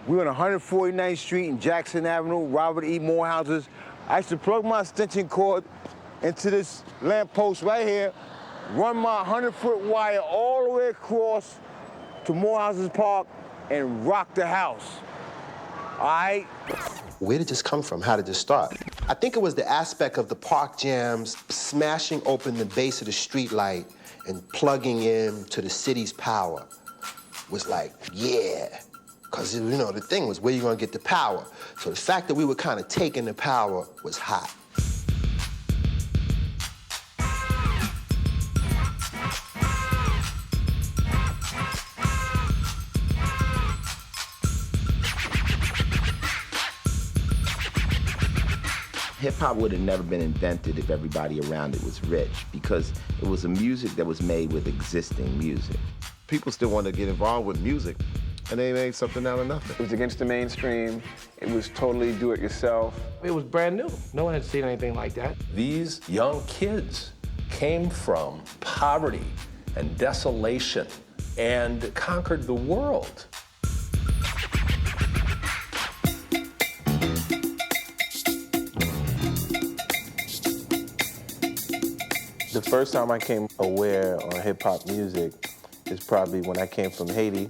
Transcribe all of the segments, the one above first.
We on 149th Street and Jackson Avenue, Robert E. Moore houses. I used to plug my extension cord into this lamppost right here, run my 100-foot wire all the way across to Morehouses Park and rock the house. All right? Where did this come from? How did this start? I think it was the aspect of the park jams, smashing open the base of the street light and plugging in to the city's power was like, yeah. Because, you know, the thing was, where you gonna get the power? So the fact that we were kind of taking the power was hot. Hip-hop would have never been invented if everybody around it was rich, because it was a music that was made with existing music. People still wanted to get involved with music, and they made something out of nothing. It was against the mainstream. It was totally do-it-yourself. It was brand new. No one had seen anything like that. These young kids came from poverty and desolation and conquered the world. The first time I came aware on hip-hop music is probably when I came from Haiti.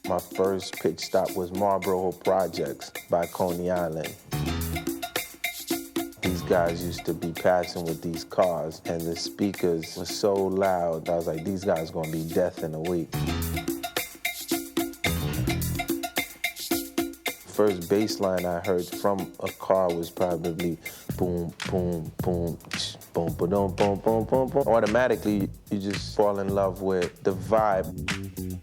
My first pitch stop was Marlboro Projects by Coney Island. These guys used to be passing with these cars, and the speakers were so loud, I was like, these guys gonna be deaf in a week. First bass line I heard from a car was probably boom, boom, boom, boom, boom, boom, boom, boom, boom, boom. Automatically, you just fall in love with the vibe.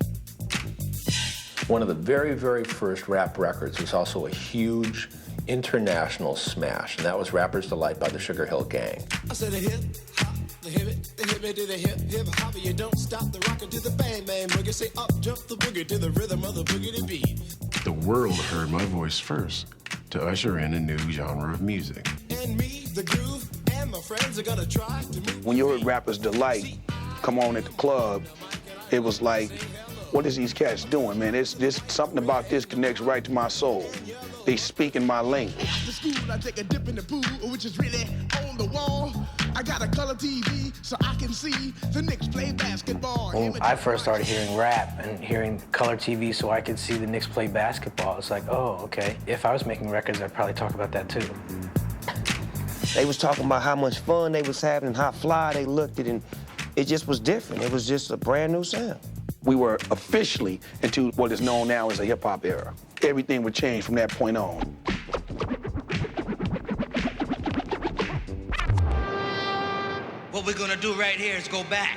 One of the very, very first rap records was also a huge international smash, and that was Rapper's Delight by the Sugar Hill Gang. I said a hip hop, the hip me to the hip hop, you don't stop the rockin' to the bang bang boogie. Say up jump the boogie to the rhythm of the boogie beat. The world heard my voice first to usher in a new genre of music. And me, the groove, and my friends are gonna try to move. When you heard Rapper's Delight come on at the club, it was like, what is these cats doing, man? It's just something about this connects right to my soul. They speak in my language. After school, I take a dip in the pool, which is really on the wall. I got a color TV so I can see the Knicks play basketball. When I first started hearing rap and hearing color TV so I could see the Knicks play basketball, it's like, oh, okay. If I was making records, I'd probably talk about that too. They was talking about how much fun they was having and how fly they looked at it, and it just was different. It was just a brand new sound. We were officially into what is known now as a hip-hop era. Everything would change from that point on. What we're gonna do right here is go back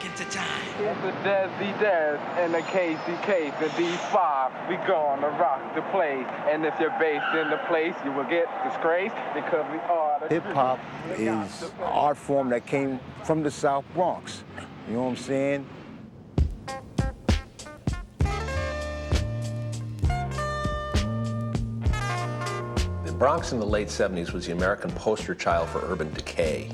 into time. It's the Desi Des and the KCK, the D5. We gonna rock the place. And if you're based in the place, you will get disgraced because we are the Hip-hop is an art form that came from the South Bronx. You know what I'm saying? The Bronx in the late 70s was the American poster child for urban decay.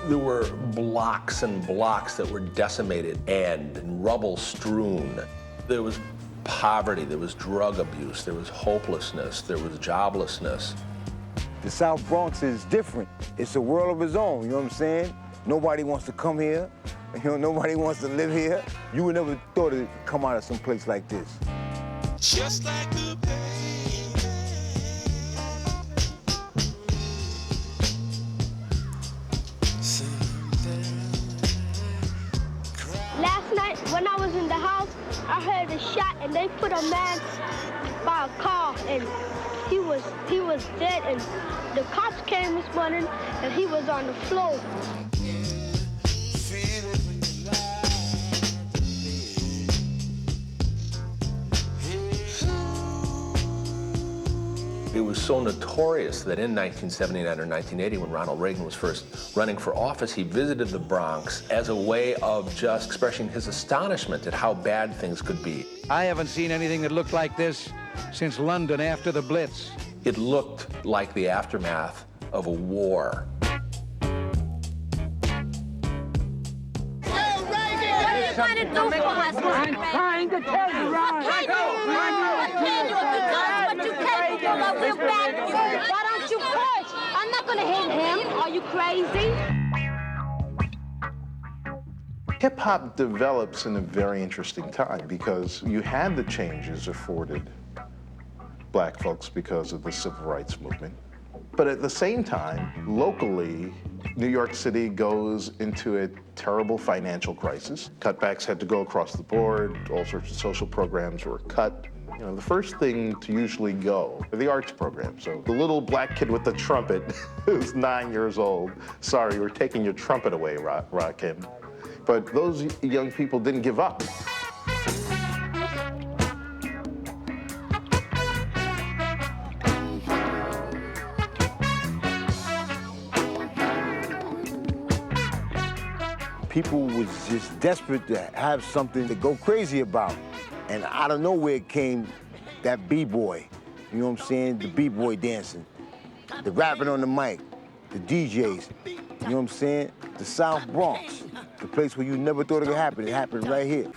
There were blocks and blocks that were decimated and rubble strewn. There was poverty, there was drug abuse, there was hopelessness, there was joblessness. The South Bronx is different. It's a world of its own, you know what I'm saying? Nobody wants to come here. You know, nobody wants to live here. You would never thought it'd come out of some place like this. Just like a baby. Last night, when I was in the house, I heard a shot, and they put a man by a car, and he was dead, and the cops came this morning, and he was on the floor. It was so notorious that in 1979 or 1980, when Ronald Reagan was first running for office, he visited the Bronx as a way of just expressing his astonishment at how bad things could be. I haven't seen anything that looked like this since London after the Blitz. It looked like the aftermath of a war. Come trying to do for us, I'm trying to tell you, Ron. What can you? If you tell us what you're capable of, we'll back you. Why don't you push? I'm not gonna hit him. Are you crazy? Hip-hop develops in a very interesting time because you had the changes afforded black folks because of the civil rights movement. But at the same time, locally, New York City goes into a terrible financial crisis. Cutbacks had to go across the board. All sorts of social programs were cut. You know, the first thing to usually go are the arts program. So the little black kid with the trumpet who's 9 years old, sorry, we're taking your trumpet away, Rakim. But those young people didn't give up. People was just desperate to have something to go crazy about. And out of nowhere came that B-boy. You know what I'm saying? The B-boy dancing, the rapping on the mic, the DJs. You know what I'm saying? The South Bronx, the place where you never thought it could happen. It happened right here.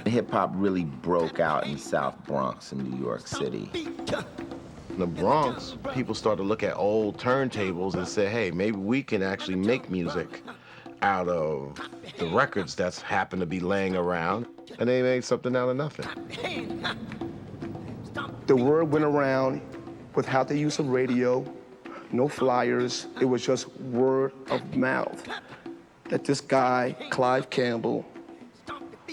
Hip-hop really broke out in South Bronx in New York City. In the Bronx, people started to look at old turntables and say, hey, maybe we can actually make music out of the records that's happened to be laying around. And they made something out of nothing. The word went around without the use of radio, no flyers. It was just word of mouth that this guy, Clive Campbell,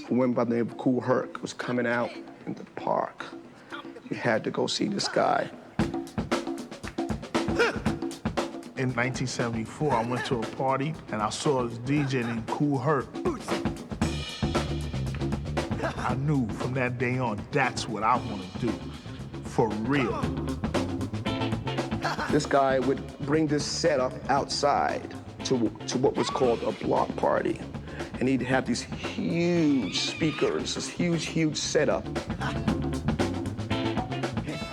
who went by the name of Kool Herc, was coming out in the park. You had to go see this guy. In 1974, I went to a party and I saw this DJ named Kool Herc. I knew from that day on, that's what I want to do, for real. This guy would bring this setup outside to what was called a block party. And he'd have these huge speakers, this huge setup.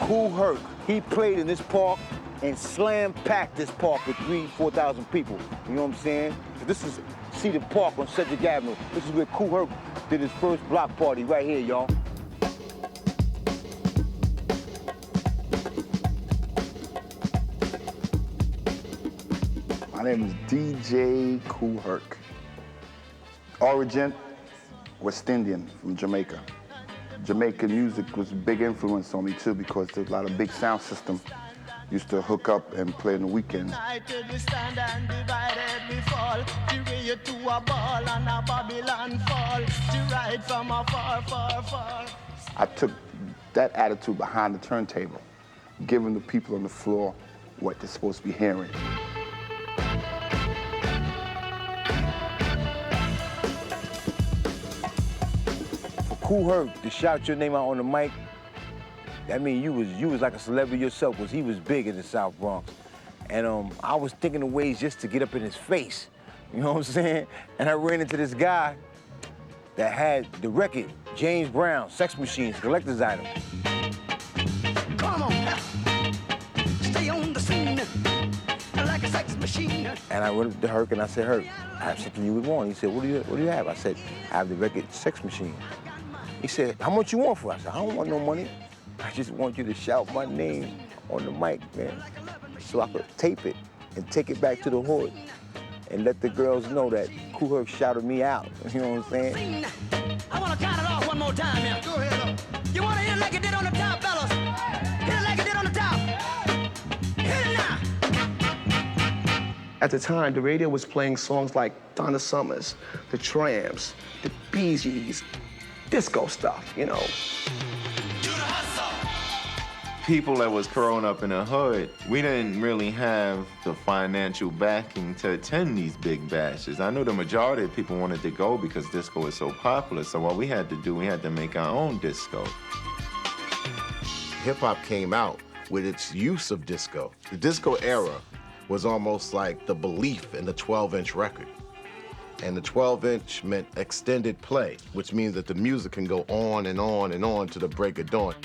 Kool Herc, he played in this park and slam-packed this park with 3,000 to 4,000 people. You know what I'm saying? So this is Cedar Park on Cedric Avenue. This is where Kool Herc did his first block party, right here, y'all. My name is DJ Kool Herc. Origin, West Indian from Jamaica. Jamaican music was a big influence on me too because there's a lot of big sound system used to hook up and play in the weekends. We stand and divided we fall. The to a ball and a Babylon fall. The ride from a far. I took that attitude behind the turntable, giving the people on the floor what they're supposed to be hearing. For Kool Herc to shout your name out on the mic, that means you was like a celebrity yourself, because he was big in the South Bronx. And I was thinking of ways just to get up in his face. You know what I'm saying? And I ran into this guy that had the record, James Brown, Sex Machines, collector's item. Come on, stay on the scene like a sex machine. And I went up to Herc and I said, Herc, I have something you would want. He said, what do you have? I said, I have the record, Sex Machine. He said, how much you want for it? I said, I don't want no money. I just want you to shout my name on the mic, man, so I could tape it and take it back to the hood and let the girls know that Kool Herc shouted me out. You know what I'm saying? I want to count it off one more time here. Go ahead. You want to hit it like it did on the top, fellas? Hit it like it did on the top. Hit it now. At the time, the radio was playing songs like Donna Summers, the Tramps, the Bee Gees, disco stuff, you know. People that was growing up in the hood, we didn't really have the financial backing to attend these big bashes. I know the majority of people wanted to go because disco was so popular, so what we had to do, we had to make our own disco. Hip-hop came out with its use of disco. The disco era was almost like the belief in the 12-inch record. And the 12-inch meant extended play, which means that the music can go on and on and on to the break of dawn.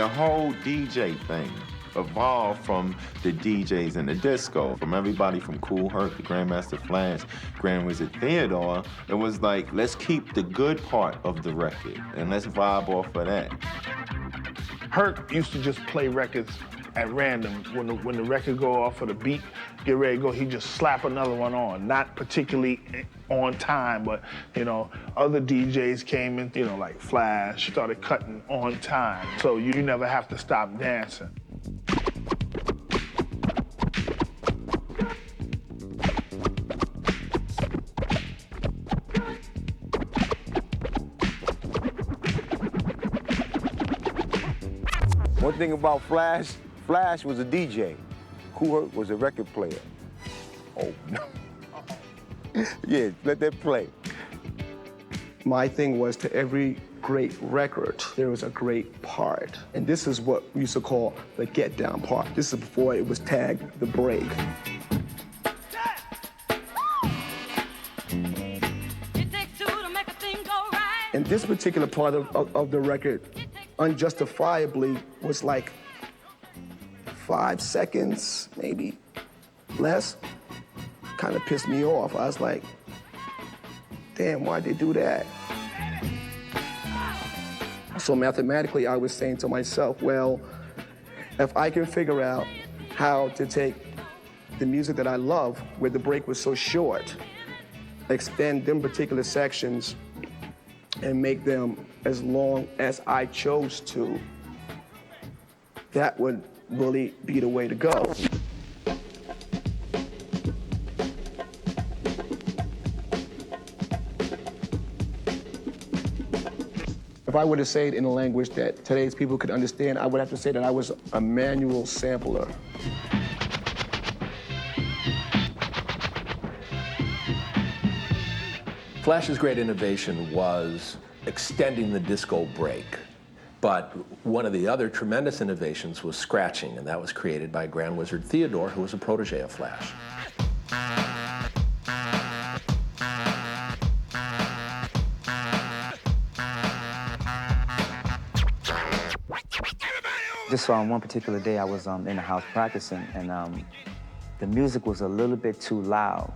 The whole DJ thing evolved from the DJs in the disco, from everybody from Kool Herc to Grandmaster Flash, Grand Wizard Theodore. It was like, let's keep the good part of the record and let's vibe off of that. Herc used to just play records at random. When the record go off or the beat get ready to go, he just slap another one on. Not particularly on time, but you know, other DJs came in, you know, like Flash, started cutting on time. So you never have to stop dancing. One thing about Flash, Flash was a DJ. Kool Herc was a record player. Oh, no. Yeah, let that play. My thing was, to every great record, there was a great part. And this is what we used to call the get down part. This is before it was tagged the break. And this particular part of the record, unjustifiably, was like 5 seconds, maybe less. Kind of pissed me off. I was like, damn, why'd they do that? So mathematically, I was saying to myself, well, if I can figure out how to take the music that I love, where the break was so short, extend them particular sections and make them as long as I chose to, that would really be the way to go. If I were to say it in a language that today's people could understand, I would have to say that I was a manual sampler. Flash's great innovation was extending the disco break. But one of the other tremendous innovations was scratching, and that was created by Grand Wizard Theodore, who was a protege of Flash. Just one particular day, I was in the house practicing, and the music was a little bit too loud.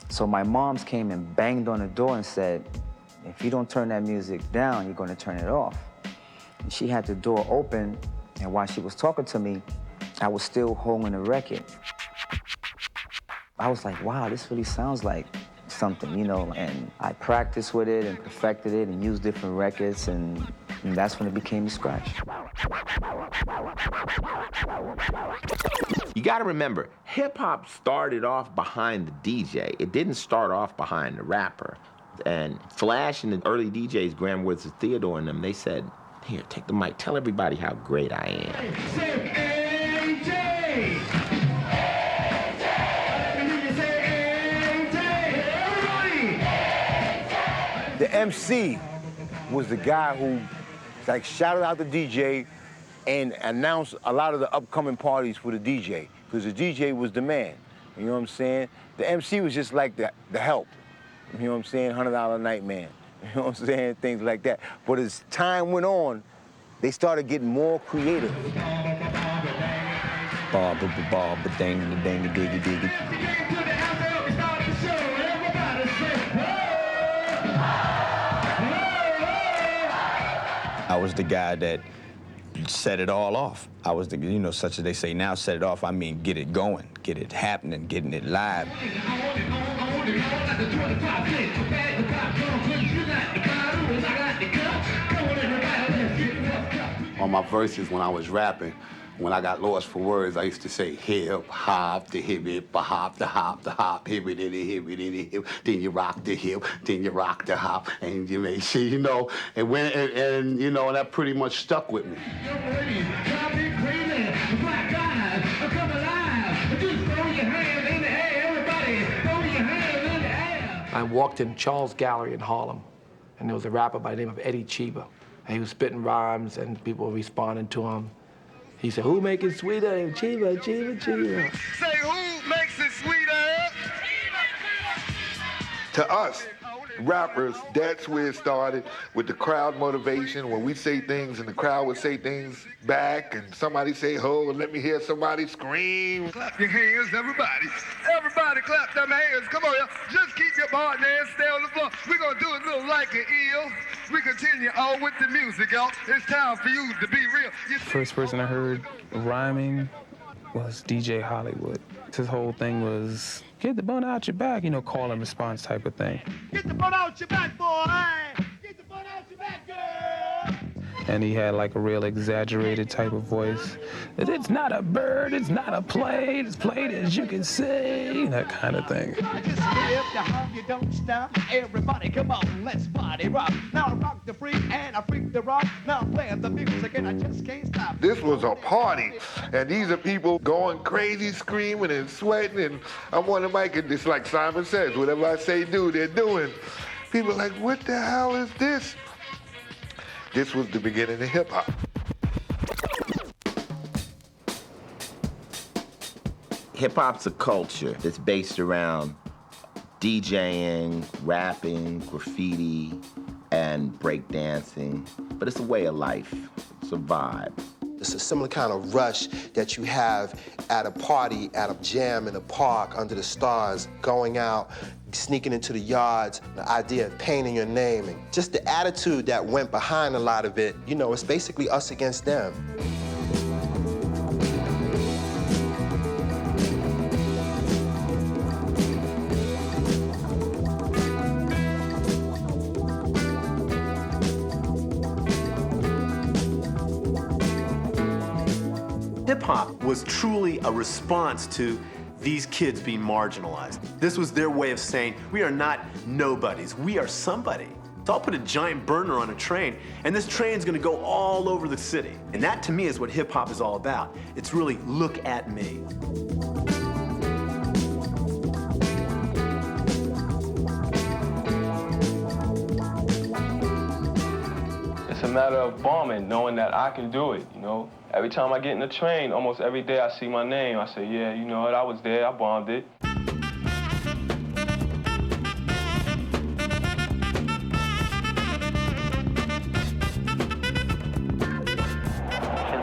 So my moms came and banged on the door and said, if you don't turn that music down, you're going to turn it off. And she had the door open, and while she was talking to me, I was still holding the record. I was like, wow, this really sounds like something, you know, and I practiced with it and perfected it and used different records, and that's when it became the scratch. You gotta remember, hip-hop started off behind the DJ. It didn't start off behind the rapper. And Flash and the early DJs, Grand Wizard Theodore and them, they said, here, take the mic, tell everybody how great I am. The MC was the guy who like shouted out the DJ and announced a lot of the upcoming parties for the DJ, because the DJ was the man. You know what I'm saying? The MC was just like the help. You know what I'm saying? $100 a night man. You know what I'm saying? Things like that. But as time went on, they started getting more creative. I was the guy that set it all off. I was the, you know, such as they say now, set it off. I mean, get it going, get it happening, getting it live. On my verses when I was rapping, when I got lost for words, I used to say hip hop, the hip hip, the hop, the hop, the hop, hip it, hip it, hip. Then you rock the hip, then you rock the hop, and you make sure, you know, and when and you know, that pretty much stuck with me. I walked in Charles Gallery in Harlem, and there was a rapper by the name of Eddie Cheever, and he was spitting rhymes, and people were responding to him. He said, who make it sweeter? Cheever, Cheever, Cheever. Say, who makes it sweeter? To us, rappers, that's where it started with the crowd motivation. When we say things and the crowd would say things back and somebody say, ho, and let me hear somebody scream. Clap your hands, everybody. Everybody clap them hands. Come on, y'all. Just keep your partner and stay on the floor. We're going to do a little like an eel. We continue on with the music, y'all. It's time for you to be real. First person I heard rhyming was DJ Hollywood. His whole thing was, get the bun out your back, you know, call and response type of thing. Get the butt out your back, boy. Get the butt out your back, girl. And he had like a real exaggerated type of voice. It's not a bird, it's not a plane, it's played as you can see, that kind of thing. Just skip the hum, you don't stop. Everybody, come on, let's party rock. Now I rock the freak and I freak the rock. Now I'm playing the music and I just can't stop. This was a party, and these are people going crazy, screaming and sweating, and I'm on the mic, and it's like Simon says, whatever I say do, they're doing. People are like, what the hell is this? This was the beginning of hip-hop. Hip-hop's a culture that's based around DJing, rapping, graffiti, and breakdancing, but it's a way of life. It's a vibe. It's a similar kind of rush that you have at a party, at a jam in a park under the stars, going out, sneaking into the yards, the idea of painting your name, and just the attitude that went behind a lot of it. You know, it's basically us against them. Hip-hop was truly a response to these kids being marginalized. This was their way of saying, we are not nobodies, we are somebody. So I'll put a giant burner on a train, and this train's gonna go all over the city. And that, to me, is what hip-hop is all about. It's really, look at me. It's a matter of bombing, knowing that I can do it, you know? Every time I get in the train, almost every day I see my name, I say, yeah, you know what, I was there, I bombed it. Should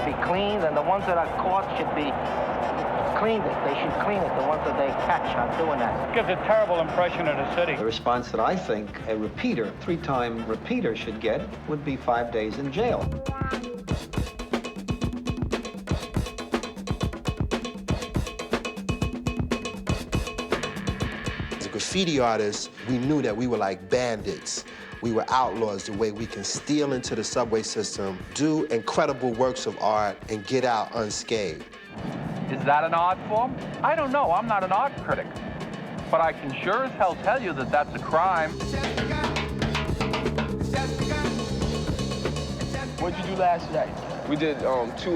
be cleaned, and the ones that are caught should be cleaned. They should clean it, the ones that they catch on doing that. Gives a terrible impression of the city. The response that I think a repeater, three-time repeater should get would be 5 days in jail. Graffiti artists, we knew that we were like bandits. We were outlaws, the way we can steal into the subway system, do incredible works of art, and get out unscathed. Is that an art form? I don't know. I'm not an art critic. But I can sure as hell tell you that that's a crime. What'd you do last night? We did 2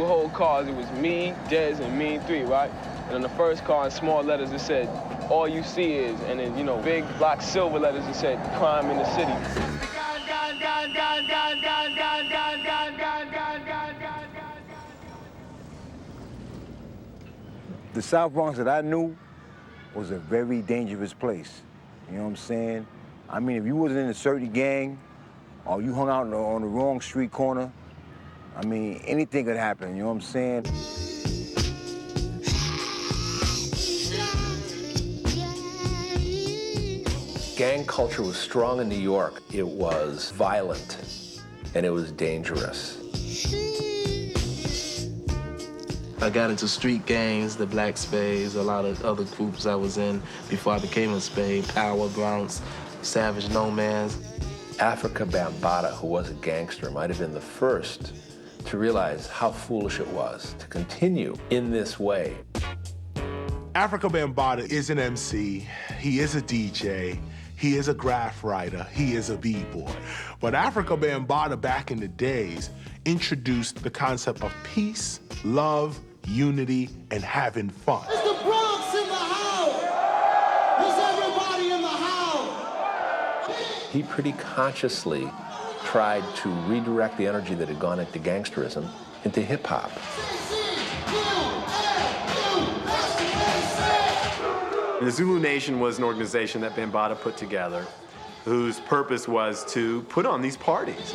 whole cars. It was me, Dez, and Mean 3, right? And on the first car, in small letters, it said, all you see is, and then, you know, big block silver letters, it said, crime in the city. The South Bronx that I knew was a very dangerous place. You know what I'm saying? I mean, if you wasn't in a certain gang or you hung out on the wrong street corner, I mean, anything could happen, you know what I'm saying? Gang culture was strong in New York. It was violent, and it was dangerous. I got into street gangs, the Black Spades, a lot of other groups I was in before I became a Spade, Power, Bronx, Savage No Mans. Africa Bambaataa, who was a gangster, might have been the first to realize how foolish it was to continue in this way. Africa Bambaataa is an MC, he is a DJ, he is a graph writer, he is a b-boy. But Africa Bambaataa back in the days introduced the concept of peace, love, unity, and having fun. Is the Bronx in the house? Is everybody in the house? He pretty consciously tried to redirect the energy that had gone into gangsterism into hip-hop. The Zulu Nation was an organization that Bambaataa put together whose purpose was to put on these parties.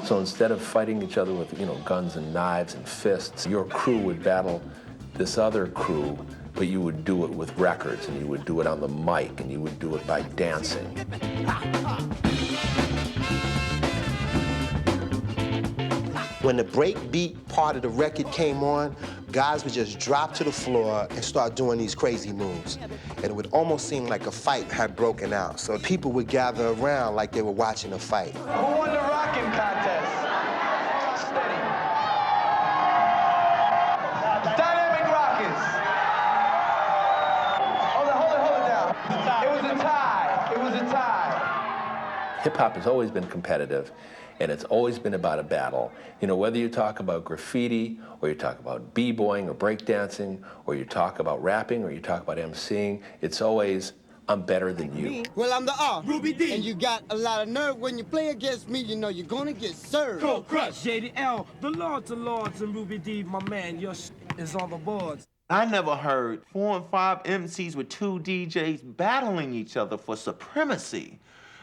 So instead of fighting each other with, guns and knives and fists, your crew would battle this other crew, but you would do it with records, and you would do it on the mic, and you would do it by dancing. When the breakbeat part of the record came on, guys would just drop to the floor and start doing these crazy moves. And it would almost seem like a fight had broken out. So people would gather around like they were watching a fight. Who won the rocking contest? Steady. Dynamic Rockets. Hold it down. It was a tie. Hip-hop has always been competitive, and it's always been about a battle. Whether you talk about graffiti, or you talk about b-boying or breakdancing, or you talk about rapping, or you talk about MCing, it's always, I'm better than you. Well, I'm the R, Ruby D. And you got a lot of nerve when you play against me, you're gonna get served. Cold Crush, JDL, the Lords of Lords, and Ruby D, my man, your is on the boards. I never heard 4 and 5 MCs with 2 DJs battling each other for supremacy.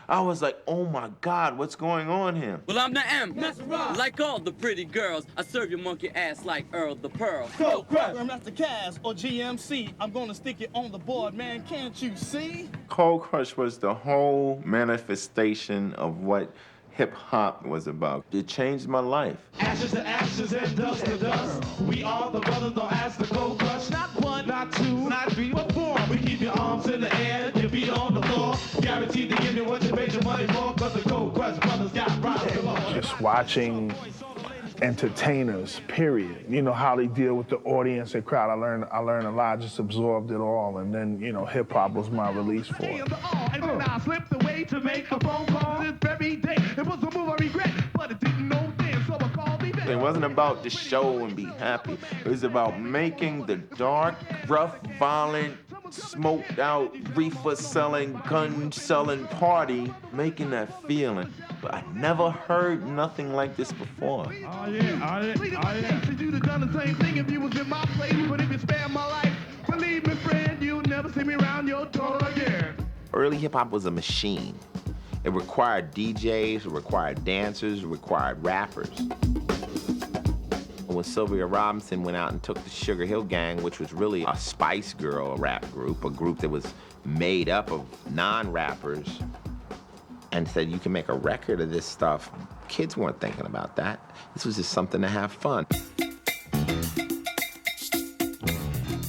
I was like, oh my God, what's going on here? Well, I'm the M. Like all the pretty girls, I serve your monkey ass like Earl the Pearl. Cold Crush, I'm Master Cass or GMC. I'm gonna stick it on the board, man, can't you see? Cold Crush was the whole manifestation of what hip-hop was about. It changed my life. Ashes to ashes and dust to dust. We are the brothers, don't ask the Cold Crush. Not 1, not 2, not 3, but 4. We keep your arms in the air, your feet on the floor. Guaranteed to give you what you paid your money for, cause the Cold Crush brothers got robbed. Just watching entertainers, period. How they deal with the audience and crowd. I learned a lot, just absorbed it all, and then, hip-hop was my release for it. And then I slipped away to make a phone call this very day. It was a move I regret, but it didn't know then, so I called me back. It wasn't about the show and be happy. It was about making the dark, rough, violent, smoked out, reefer selling, gun selling party, making that feeling. But I never heard nothing like this before. Oh yeah. You'd have done the same thing if you was in my place, but if you spared my life, believe me, friend, you'll never see me around your door again. Early hip-hop was a machine. It required DJs, it required dancers, it required rappers. When Sylvia Robinson went out and took the Sugar Hill Gang, which was really a Spice Girl rap group, a group that was made up of non-rappers, and said, you can make a record of this stuff, kids weren't thinking about that. This was just something to have fun.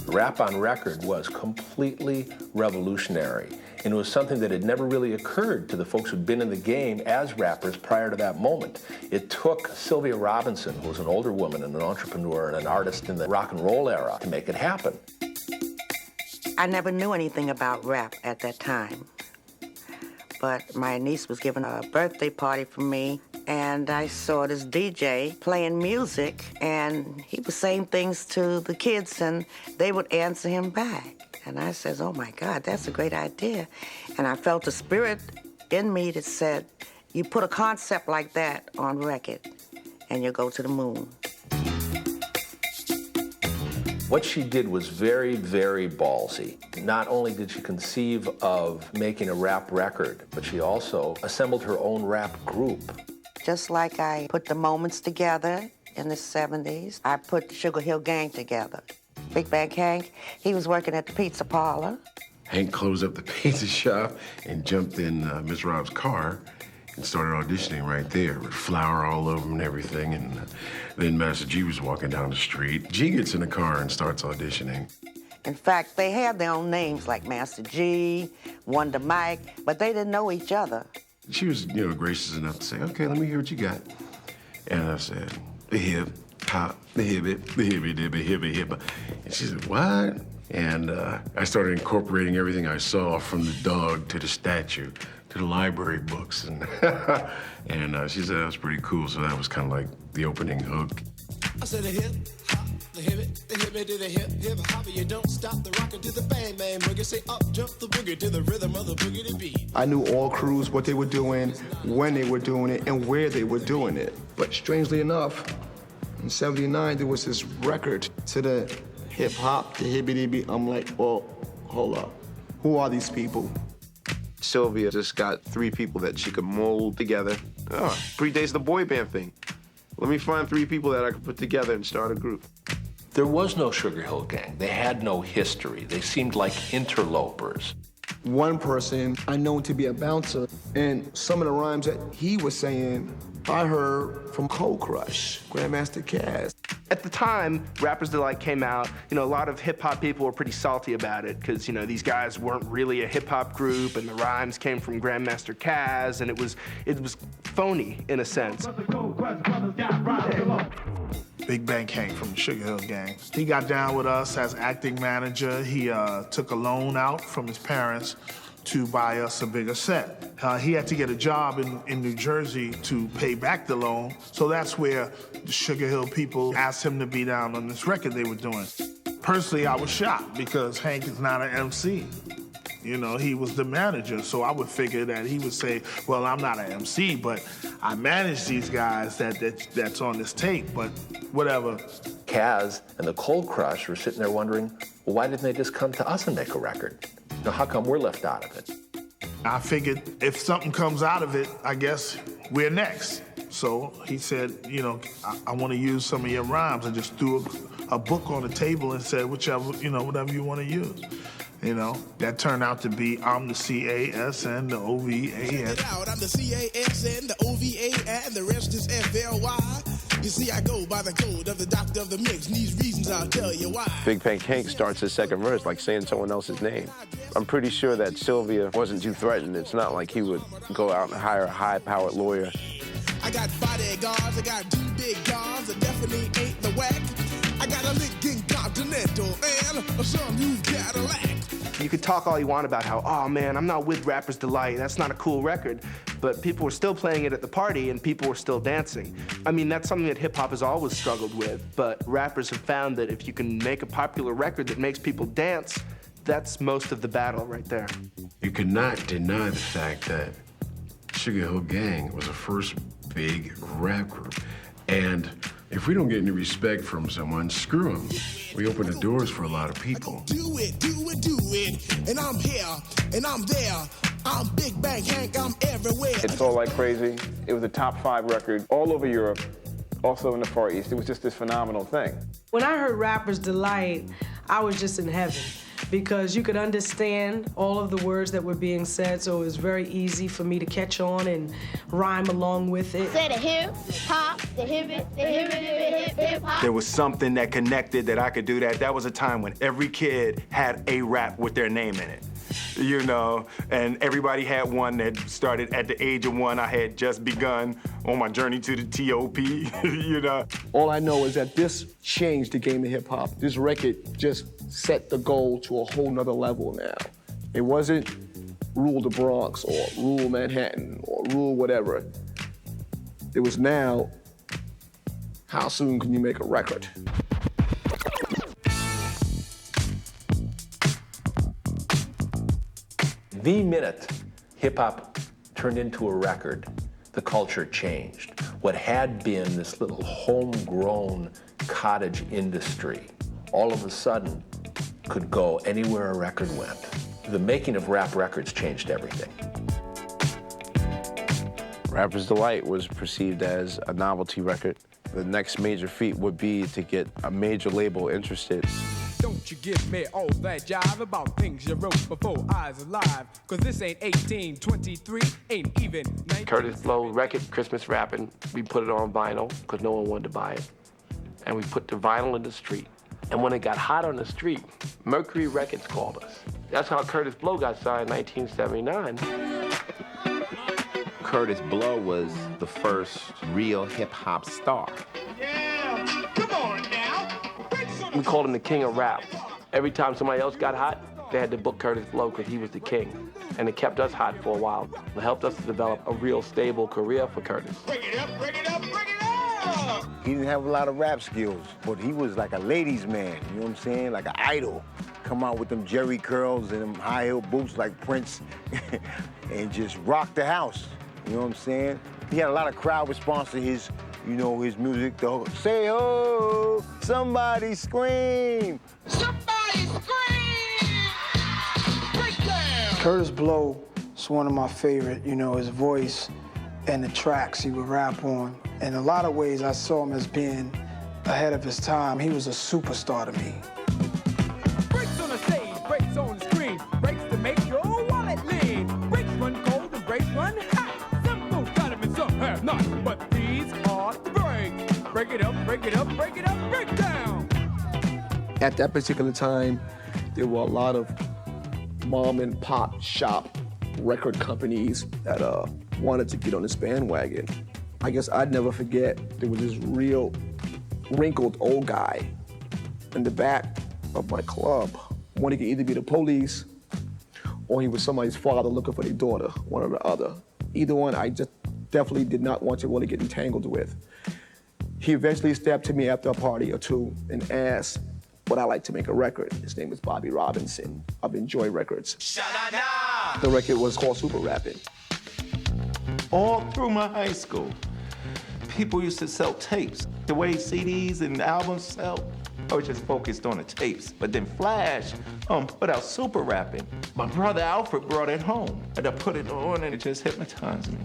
Rap on record was completely revolutionary, and it was something that had never really occurred to the folks who'd been in the game as rappers prior to that moment. It took Sylvia Robinson, who was an older woman and an entrepreneur and an artist in the rock and roll era, to make it happen. I never knew anything about rap at that time, but my niece was giving a birthday party for me, and I saw this DJ playing music, and he was saying things to the kids, and they would answer him back. And I says, oh my God, that's a great idea. And I felt a spirit in me that said, you put a concept like that on record, and you go to the moon. What she did was very, very ballsy. Not only did she conceive of making a rap record, but she also assembled her own rap group. Just like I put the Moments together in the 70s, I put the Sugar Hill Gang together. Big Bang Hank, he was working at the pizza parlor. Hank closed up the pizza shop and jumped in Miss Rob's car and started auditioning right there with flour all over him and everything. And then Master G was walking down the street. G gets in the car and starts auditioning. In fact, they had their own names like Master G, Wonder Mike, but they didn't know each other. She was, gracious enough to say, okay, let me hear what you got. And I said, the hip, hop, the hibbit, the hibbit, dibby, hibbit, hibba. And she said, what? And I started incorporating everything I saw, from the dog to the statue to the library books. And, she said that was pretty cool, so that was kind of like the opening hook. I said the hip, hop, the hibbit, to the hip, hip, hop, you don't stop the rocker to the bang, bang, boogie, say up, jump the boogie to the rhythm of the boogie to beat. I knew all crews, what they were doing, when they were doing it, and where they were doing it. But strangely enough, in '79, there was this record to the hip hop, the hibbity-bee. I'm like, well, hold up. Who are these people? Sylvia just got 3 people that she could mold together. Oh, predates the boy band thing. Let me find 3 people that I could put together and start a group. There was no Sugar Hill Gang. They had no history. They seemed like interlopers. One person I known to be a bouncer, and some of the rhymes that he was saying, I heard from Cold Crush, Grandmaster Caz. At the time, Rapper's Delight came out, a lot of hip-hop people were pretty salty about it because, these guys weren't really a hip-hop group and the rhymes came from Grandmaster Caz, and it was phony in a sense. Big Bang came from the Sugar Hill Gang. He got down with us as acting manager. He took a loan out from his parents to buy us a bigger set. He had to get a job in New Jersey to pay back the loan, so that's where the Sugar Hill people asked him to be down on this record they were doing. Personally, I was shocked because Hank is not an MC. He was the manager, so I would figure that he would say, well, I'm not an MC, but I manage these guys that's on this tape, but whatever. Caz and the Cold Crush were sitting there wondering, well, why didn't they just come to us and make a record? How come we're left out of it? I figured if something comes out of it, I guess we're next. So he said, I want to use some of your rhymes. I just threw a book on the table and said, whatever you want to use. That turned out to be I'm the C-A-S-N, the O-V-A-N. I'm the C-A-S-N, the O-V-A, and the rest is F-L-Y. You see, I go by the code of the doctor of the mix, and these reasons I'll tell you why. Big Bang Hank starts his second verse like saying someone else's name. I'm pretty sure that Sylvia wasn't too threatened. It's not like he would go out and hire a high-powered lawyer. I got bodyguards, I got 2 big guns, I definitely ain't the whack. I got a Lincoln Continental and some new Cadillac. You could talk all you want about how, oh man, I'm not with Rapper's Delight, that's not a cool record. But people were still playing it at the party and people were still dancing. I mean, that's something that hip hop has always struggled with, but rappers have found that if you can make a popular record that makes people dance, that's most of the battle right there. You could not deny the fact that Sugar Hill Gang was the first big rap group. And if we don't get any respect from someone, screw them. We open the doors for a lot of people. Do it, and I'm here, and I'm there. I'm Big Bang Hank, I'm everywhere. It's All Like Crazy. It was a top 5 record all over Europe, also in the Far East. It was just this phenomenal thing. When I heard Rapper's Delight, I was just in heaven because you could understand all of the words that were being said, so it was very easy for me to catch on and rhyme along with it. Say the hip hop, the hip hop. There was something that connected that I could do that. That was a time when every kid had a rap with their name in it. And everybody had one that started at the age of 1. I had just begun on my journey to the T.O.P., All I know is that this changed the game of hip-hop. This record just set the goal to a whole nother level now. It wasn't rule the Bronx or rule Manhattan or rule whatever. It was now, how soon can you make a record? The minute hip-hop turned into a record, the culture changed. What had been this little homegrown cottage industry, all of a sudden could go anywhere a record went. The making of rap records changed everything. Rapper's Delight was perceived as a novelty record. The next major feat would be to get a major label interested. Don't you give me all that jive about things you wrote before I was alive. Cause this ain't 1823, ain't even 19. Curtis Blow record, Christmas rapping. We put it on vinyl because no one wanted to buy it. And we put the vinyl in the street. And when it got hot on the street, Mercury Records called us. That's how Curtis Blow got signed in 1979. Curtis Blow was the first real hip-hop star. Yeah, come on now. We called him the king of rap. Every time somebody else got hot, they had to book Curtis Blow because he was the king. And it kept us hot for a while. It helped us to develop a real stable career for Curtis. Bring it up, bring it up, bring it up! He didn't have a lot of rap skills, but he was like a ladies' man, you know what I'm saying? Like an idol. Come out with them Jerry curls and them high-heel boots like Prince and just rock the house, you know what I'm saying? He had a lot of crowd response to his his music, though. Say ho, somebody scream. Somebody scream! Break down! Curtis Blow's one of my favorite, you know, his voice and the tracks he would rap on. In a lot of ways, I saw him as being ahead of his time. He was a superstar to me. Brakes on the stage, brakes on the screen, brakes to make your wallet lean. Brakes run cold and brakes run hot. Some folks got them and some have not, but these are the brakes. Break it up, break it up, break it up, break down. At that particular time, there were a lot of mom and pop shop record companies that wanted to get on this bandwagon. I guess I'd never forget, there was this real wrinkled old guy in the back of my club. One, he could either be the police or he was somebody's father looking for their daughter, one or the other. Either one, I just definitely did not want to really get entangled with. He eventually stepped to me after a party or two and asked would I like to make a record. His name is Bobby Robinson of Enjoy Records. The record was called Super Rapping. All through my high school, people used to sell tapes. The way CDs and albums sell, I was just focused on the tapes. But then Flash put out Super Rapping. My brother Alfred brought it home, and I put it on, and it just hypnotized me.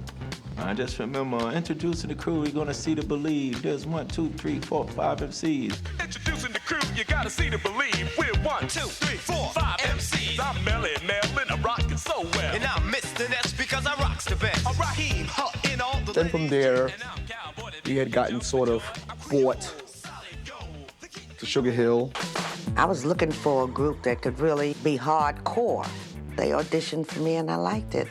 I just remember introducing the crew, we're gonna see to believe. There's 1, 2, 3, 4, 5 MCs. Introducing the crew, you gotta see to believe. We're 1, 2, 3, 4, 5 MCs. I'm Melly Mel and I'm rocking so well. And I'm Mr. Ness because I rocks the best. I'm Raheem, in all the Then from there, we had gotten sort of bought to Sugar Hill. I was looking for a group that could really be hardcore. They auditioned for me and I liked it.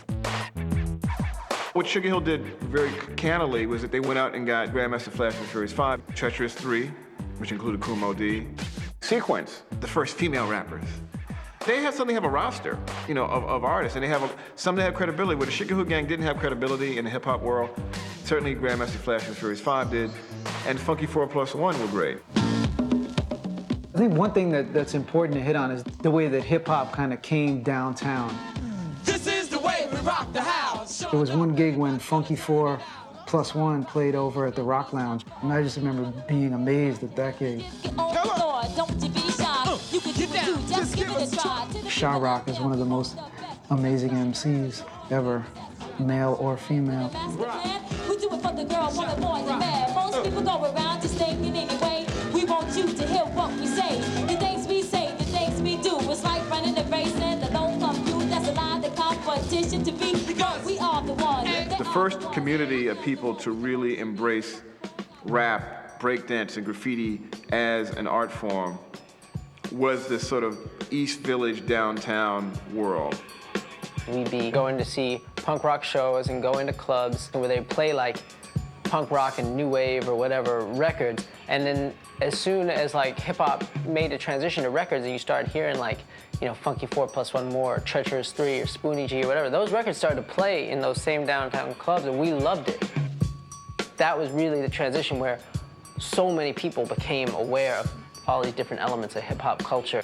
What Sugar Hill did very cannily was that they went out and got Grandmaster Flash and Furious 5, Treacherous 3, which included Kool Moe Dee, Sequence, the first female rappers. They suddenly have a roster, you know, of artists, and they have some that have credibility. Where the Sugar Hill Gang didn't have credibility in the hip hop world, certainly Grandmaster Flash and Furious 5 did, and Funky 4+1 were great. I think one thing that's important to hit on is the way that hip hop kind of came downtown. This is the way we rock the house. There was one gig when Funky 4+1 played over at the Rock Lounge, and I just remember being amazed at that gig. Sha Rock is one of the most amazing MCs ever, male or female. We do it for the girl, for the boy, the man. Most people go around just thinking anyway. We want you to hear what we say. The things we say, the things we do. It's like running a race and the low compute. That's a lie, the competition to be. Because we are the ones. The first community of people to really embrace rap, breakdance, and graffiti as an art form was this sort of East Village downtown world. We'd be going to see punk rock shows and going to clubs where they play like punk rock and new wave or whatever records. And then as soon as like hip hop made a transition to records and you started hearing like, you know, Funky 4+1 More, Treacherous 3 or Spoonie G or whatever, those records started to play in those same downtown clubs and we loved it. That was really the transition where so many people became aware of all these different elements of hip hop culture.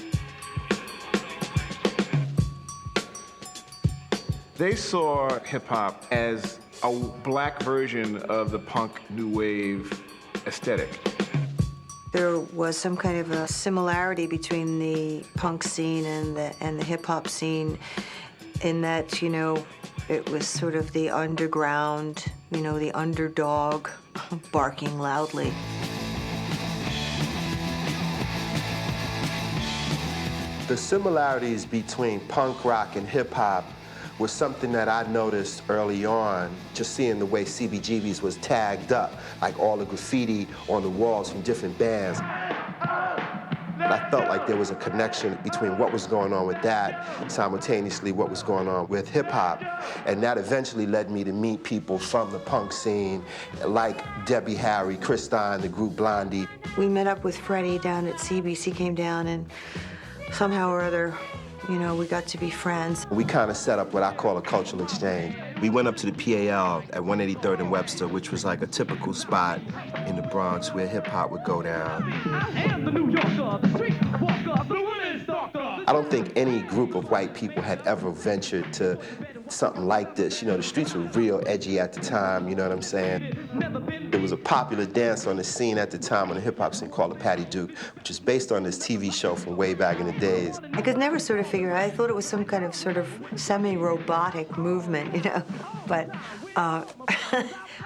They saw hip hop as a black version of the punk new wave aesthetic. There was some kind of a similarity between the punk scene and the hip hop scene in that, you know, it was sort of the underground, you know, the underdog barking loudly. The similarities between punk rock and hip hop was something that I noticed early on, just seeing the way CBGB's was tagged up, like all the graffiti on the walls from different bands. I felt like there was a connection between what was going on with that, simultaneously what was going on with hip hop. And that eventually led me to meet people from the punk scene, like Debbie Harry, Chris Stein, the group Blondie. We met up with Freddie down at CBC, came down, and somehow or other, you know, we got to be friends. We kind of set up what I call a cultural exchange. We went up to the PAL at 183rd and Webster, which was like a typical spot in the Bronx where hip hop would go down. I am the New Yorker, the street walker, the women stalker. I don't think any group of white people had ever ventured to something like this. You know, the streets were real edgy at the time, you know what I'm saying? There was a popular dance on the scene at the time on the hip-hop scene called the Patty Duke, which is based on this TV show from way back in the days. I could never sort of figure out. I thought it was some kind of sort of semi-robotic movement, you know, but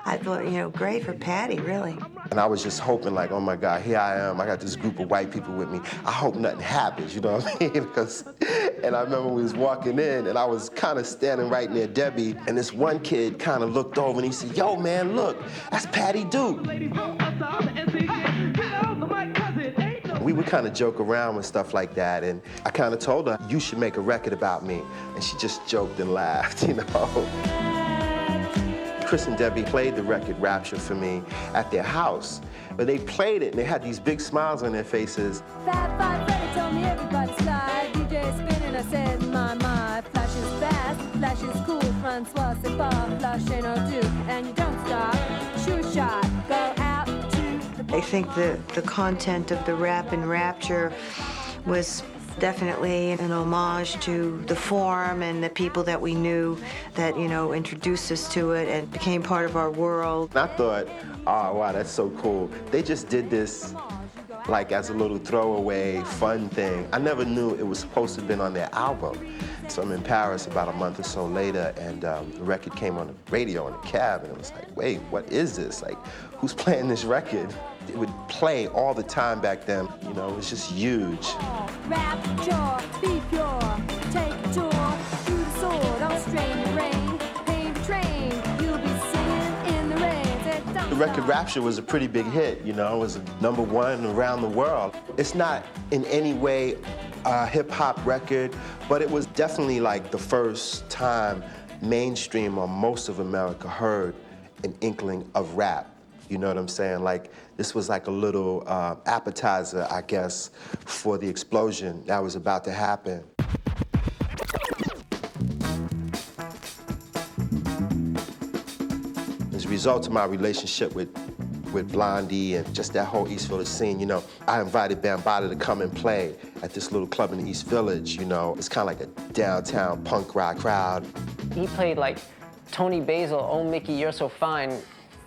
I thought, you know, great for Patty, really. And I was just hoping, like, oh my God, here I am. I got this group of white people with me. I hope nothing happens, you know what I mean? And I remember we was walking in, and I was kind of standing right near Debbie, and this one kid kind of looked over and he said, yo, man, look, that's Patty Duke. We would kind of joke around with stuff like that, and I kind of told her, you should make a record about me. And she just joked and laughed, you know? Chris and Debbie played the record Rapture for me at their house. But they played it, and they had these big smiles on their faces. Fat Five Freddy told me everybody slide. DJ spinning, I said, my, flash is fast, flash is cool, Francois, c'est pas, flash ain't no do, and you don't stop, shoot shot, go out to the... I think the content of the rap and Rapture was definitely an homage to the form and the people that we knew that, you know, introduced us to it and became part of our world. I thought, oh, wow, that's so cool. They just did this like as a little throwaway fun thing. I never knew it was supposed to have been on their album. So I'm in Paris about a month or so later, and the record came on the radio in the cab, and it was like, wait, what is this? Like, who's playing this record? It would play all the time back then. You know, it was just huge. Rapture, be pure, take a tour through the sword, don't strain the rain, paint the train, you'll be singing in the rain. The record Rapture was a pretty big hit, you know, it was #1 around the world. It's not in any way a hip-hop record, but it was definitely like the first time mainstream or most of America heard an inkling of rap. You know what I'm saying? Like, this was like a little appetizer, I guess, for the explosion that was about to happen. As a result of my relationship with Blondie and just that whole East Village scene, you know, I invited Bambaataa to come and play at this little club in the East Village, you know. It's kind of like a downtown punk rock crowd. He played like Tony Basil, Oh Mickey, You're So Fine,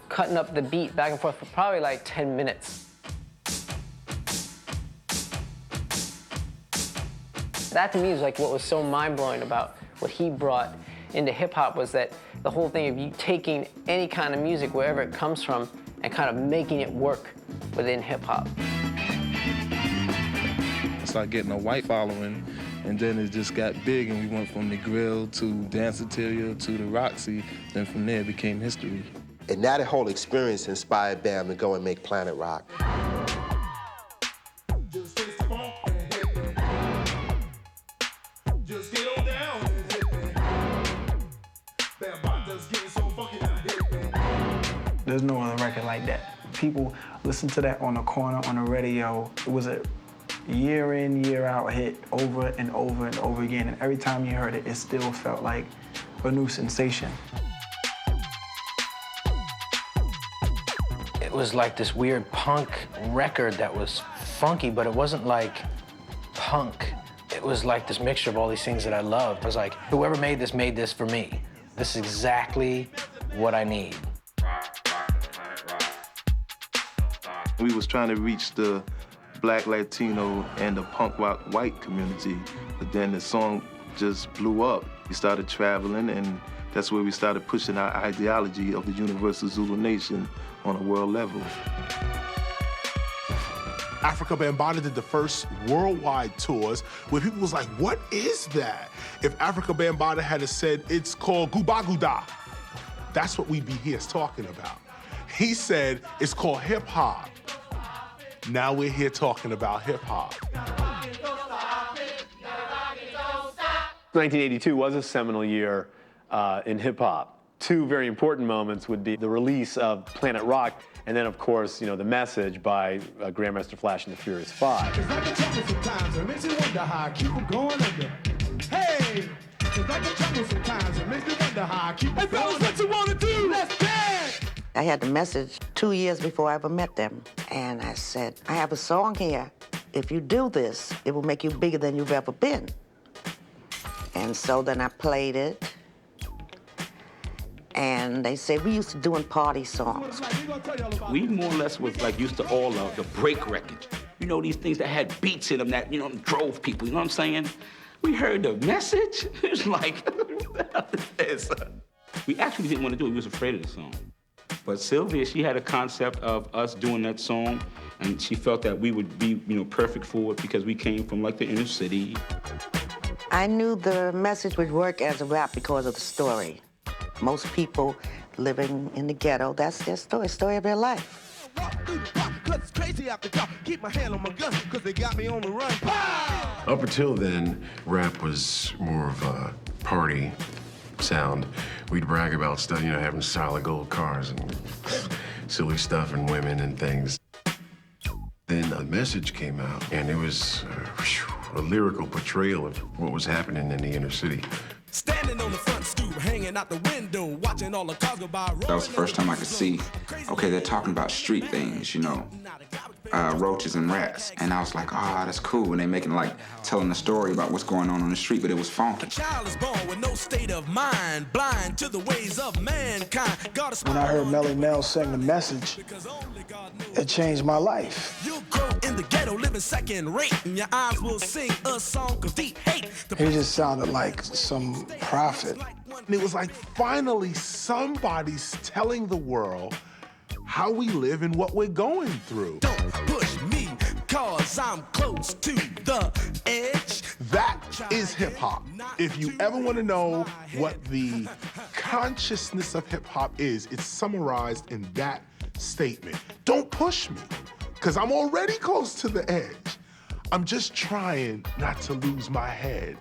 cutting up the beat back and forth for probably like 10 minutes. That to me is like what was so mind-blowing about what he brought into hip-hop, was that the whole thing of you taking any kind of music, wherever it comes from, and kind of making it work within hip-hop. I started getting a white following, and then it just got big, and we went from the Grill to Danceteria to the Roxy. Then from there it became history. And that whole experience inspired Bam to go and make Planet Rock. There's no other record like that. People listen to that on the corner, on the radio. It was a year in, year out hit over and over and over again. And every time you heard it, it still felt like a new sensation. It was like this weird punk record that was funky, but it wasn't like punk. It was like this mixture of all these things that I loved. It was like, whoever made this for me. This is exactly what I need. We was trying to reach the Black, Latino, and the punk rock white community, but then the song just blew up. We started traveling, and that's where we started pushing our ideology of the Universal Zulu Nation on a world level. Africa Bambaataa did the first worldwide tours where people was like, what is that? If Africa Bambaataa had said it's called Gubaguda, that's what we'd be here talking about. He said it's called hip hop. Now we're here talking about hip hop. 1982 was a seminal year in hip hop. Two very important moments would be the release of Planet Rock, and then, of course, you know, The Message by Grandmaster Flash and the Furious Five. It's like a jungle sometimes, it makes you wonder how I keep them going under. Hey, it's like a jungle sometimes, it makes me wonder how I keep them going under. Hey, fellas, what you wanna do? Let's dance! I had The Message 2 years before I ever met them. And I said, I have a song here. if you do this, it will make you bigger than you've ever been. And so then I played it. And they said, we used to doing party songs. We more or less was like used to all of the break records. You know, these things that had beats in them that, you know, drove people, you know what I'm saying? We heard the message, it was like, what the hell is this? We actually didn't want to do it, we was afraid of the song. But Sylvia, she had a concept of us doing that song, and she felt that we would be, you know, perfect for it because we came from like the inner city. I knew the message would work as a rap because of the story. Most people living in the ghetto, that's their story of their life. Up until then, rap was more of a party sound. We'd brag about stuff, you know, having solid gold cars and silly stuff and women and things. Then a message came out, and it was a lyrical portrayal of what was happening in the inner city. Standing on the front stoop, hanging out the window, watching all the cars go by. That was the first time I could see, okay, they're talking about street things, you know, roaches and rats. And I was like, ah, that's cool. And they're making, like, telling a story about what's going on the street, but it was funky. A child is born with no state of mind, blind to the ways of mankind. When I heard Melly Mel sing the message, it changed my life. You'll grow in the ghetto, living second rate, and your eyes will sing a song of deep hate. He just sounded like some prophet. And it was like, finally, somebody's telling the world how we live and what we're going through. Don't push me, cause I'm close to the edge. That is hip-hop. If you ever want to know what the consciousness of hip-hop is, it's summarized in that statement. Don't push me, because I'm already close to the edge. I'm just trying not to lose my head.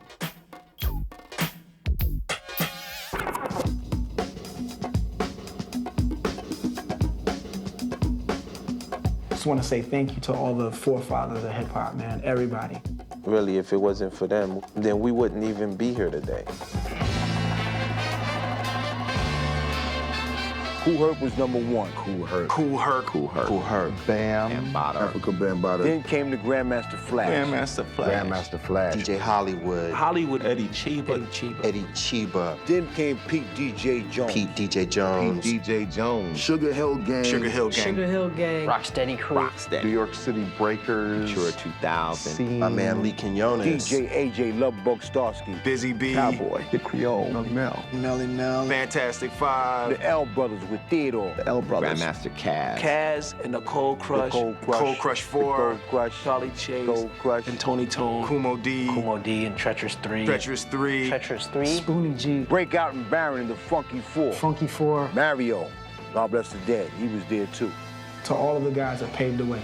I just want to say thank you to all the forefathers of hip hop, man, everybody. Really, if it wasn't for them, then we wouldn't even be here today. Kool Herc was #1. Kool Herc. Kool Herc. Kool Herc. Kool Herc. Bam. Bambaataa. Afrika Bambaataa. Then came the Grandmaster Flash. Grandmaster Flash. Grandmaster Flash. DJ Hollywood. Hollywood Eddie Chiba. Eddie Chiba. Then came Pete DJ Jones. Pete DJ Jones. Pete DJ Jones. Sugar Hill Gang. Sugar Hill Gang. Sugar Hill Gang. Rocksteady Crew. Rocksteady. New York City Breakers. Mature 2000. My man Lee Quinones. DJ AJ Lovebug Starsky. Busy B. Cowboy. The Creole. Melly Mel. Melly Mel. Fantastic Five. The L Brothers with Theodore. The L Brothers. Grandmaster Caz. Kaz and the Cold Crush. Cold Crush. Cold Crush 4. The Cold Crush. Charlie Chase. Cold Crush. And Tony Tone. Kumo D. Kumo D and Treacherous 3. Treacherous 3. Treacherous 3. Spoonie G. Breakout and Baron in the Funky Four. Funky 4. Mario. God bless the dead. He was there too. To all of the guys that paved the way.